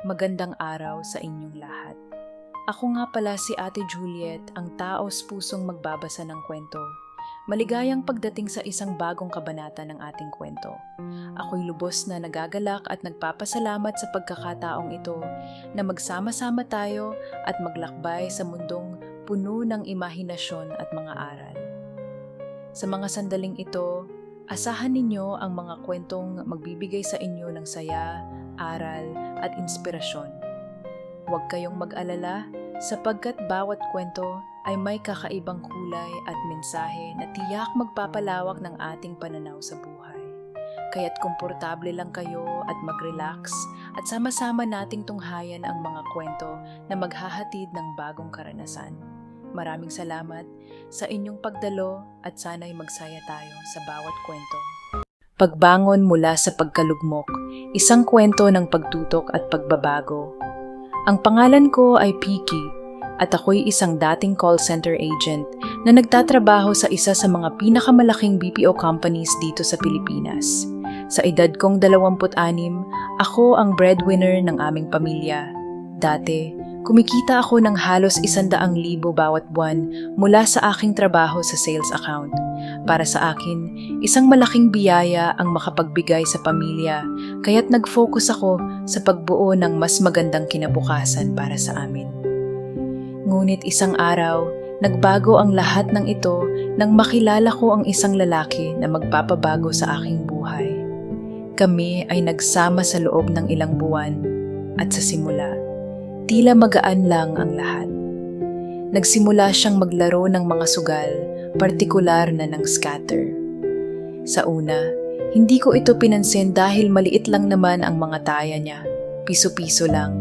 Magandang araw sa inyong lahat. Ako nga pala si Ate Juliet, ang taos pusong magbabasa ng kwento. Maligayang pagdating sa isang bagong kabanata ng ating kwento. Ako'y lubos na nagagalak at nagpapasalamat sa pagkakataong ito na magsama-sama tayo at maglakbay sa mundong puno ng imahinasyon at mga aral. Sa mga sandaling ito, asahan ninyo ang mga kwentong magbibigay sa inyo ng saya, aral at inspirasyon. Huwag kayong mag-alala sapagkat bawat kwento ay may kakaibang kulay at mensahe na tiyak magpapalawak ng ating pananaw sa buhay. Kaya't komportable lang kayo at mag-relax at sama-sama nating tunghayan ang mga kwento na maghahatid ng bagong karanasan. Maraming salamat sa inyong pagdalo at sana'y magsaya tayo sa bawat kwento. Pagbangon mula sa pagkalugmok, isang kwento ng pagtutok at pagbabago. Ang pangalan ko ay Piki at ako'y isang dating call center agent na nagtatrabaho sa isa sa mga pinakamalaking BPO companies dito sa Pilipinas. Sa edad kong 26, ako ang breadwinner ng aming pamilya. Dati, kumikita ako ng halos 100,000 bawat buwan mula sa aking trabaho sa sales account. Para sa akin, isang malaking biyaya ang makapagbigay sa pamilya, kaya't nag-focus ako sa pagbuo ng mas magandang kinabukasan para sa amin. Ngunit isang araw, nagbago ang lahat ng ito nang makilala ko ang isang lalaki na magpapabago sa aking buhay. Kami ay nagsama sa loob ng ilang buwan at sa simula, tila magaan lang ang lahat. Nagsimula siyang maglaro ng mga sugal, partikular na ng scatter. Sa una, hindi ko ito pinansin dahil maliit lang naman ang mga taya niya, piso-piso lang.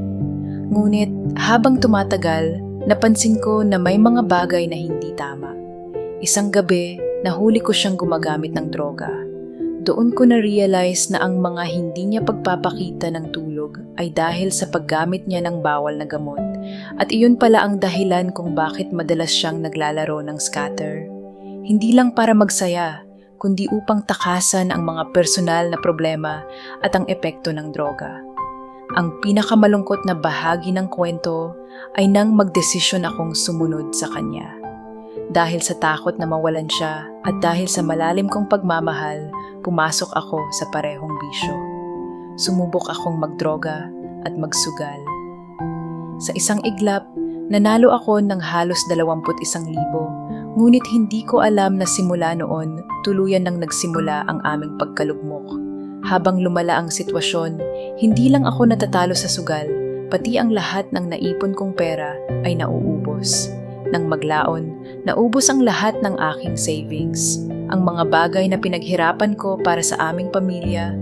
Ngunit habang tumatagal, napansin ko na may mga bagay na hindi tama. Isang gabi, nahuli ko siyang gumagamit ng droga. Doon ko na-realize na ang mga hindi niya pagpapakita ng tulog ay dahil sa paggamit niya ng bawal na gamot. At iyon pala ang dahilan kung bakit madalas siyang naglalaro ng scatter. Hindi lang para magsaya, kundi upang takasan ang mga personal na problema at ang epekto ng droga. Ang pinakamalungkot na bahagi ng kwento ay nang magdesisyon akong sumunod sa kanya. Dahil sa takot na mawalan siya at dahil sa malalim kong pagmamahal, pumasok ako sa parehong bisyo. Sumubok akong magdroga at magsugal. Sa isang iglap, nanalo ako ng halos 21,000, ngunit hindi ko alam na simula noon, tuluyan nang nagsimula ang aming pagkalugmok. Habang lumala ang sitwasyon, hindi lang ako natatalo sa sugal, pati ang lahat ng naipon kong pera ay nauubos. Nang maglaon, naubos ang lahat ng aking savings. Ang mga bagay na pinaghirapan ko para sa aming pamilya,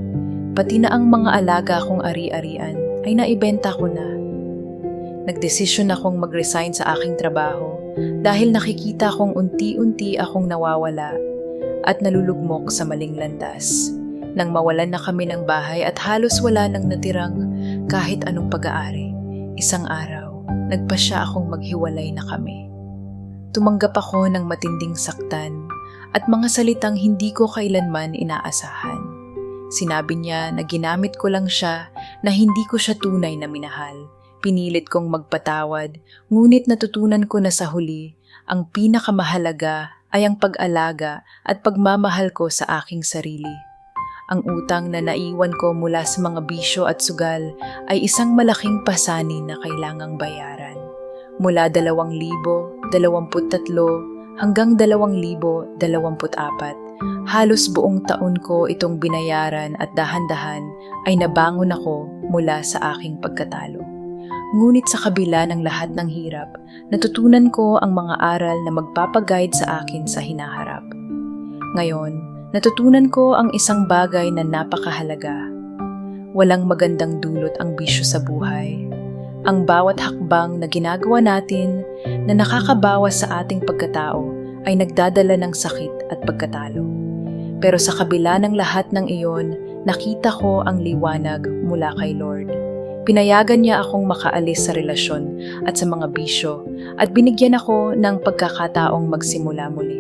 pati na ang mga alaga kong ari-arian ay naibenta ko na. Nagdesisyon akong mag-resign sa aking trabaho dahil nakikita kong unti-unti akong nawawala at nalulugmok sa maling landas. Nang mawalan na kami ng bahay at halos wala nang natirang kahit anong pag-aari, isang araw, nagpasya akong maghiwalay na kami. Tumanggap ako ng matinding saktan at mga salitang hindi ko kailanman inaasahan. Sinabi niya na ginamit ko lang siya, na hindi ko siya tunay na minahal. Pinilit kong magpatawad, ngunit natutunan ko na sa huli, ang pinakamahalaga ay ang pag-alaga at pagmamahal ko sa aking sarili. Ang utang na naiwan ko mula sa mga bisyo at sugal ay isang malaking pasanin na kailangang bayaran. Mula 2,023 hanggang 2,024, halos buong taon ko itong binayaran at dahan-dahan ay nabangon ako mula sa aking pagkatalo. Ngunit sa kabila ng lahat ng hirap, natutunan ko ang mga aral na magpapaguide sa akin sa hinaharap. Ngayon, natutunan ko ang isang bagay na napakahalaga. Walang magandang dulot ang bisyo sa buhay. Ang bawat hakbang na ginagawa natin na nakakabawas sa ating pagkatao ay nagdadala ng sakit at pagkatalo. Pero sa kabila ng lahat ng iyon, nakita ko ang liwanag mula kay Lord. Pinayagan niya akong makaalis sa relasyon at sa mga bisyo at binigyan ako ng pagkakataong magsimula muli.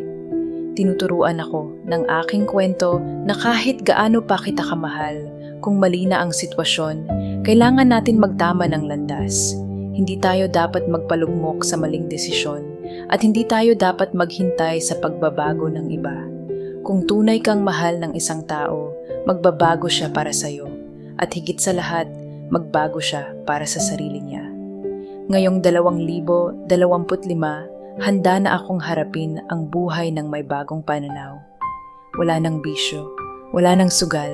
Tinuturuan ako ng aking kwento na kahit gaano pa kita kamahal, kung mali na ang sitwasyon, kailangan natin magtama ng landas. Hindi tayo dapat magpalugmok sa maling desisyon at hindi tayo dapat maghintay sa pagbabago ng iba. Kung tunay kang mahal ng isang tao, magbabago siya para sa'yo. At higit sa lahat, magbago siya para sa sarili niya. Ngayong 2025, handa na akong harapin ang buhay ng may bagong pananaw. Wala nang bisyo, wala nang sugal,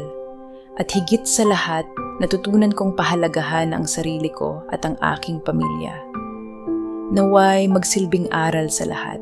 at higit sa lahat, natutunan kong pahalagahan ang sarili ko at ang aking pamilya. Naway magsilbing aral sa lahat.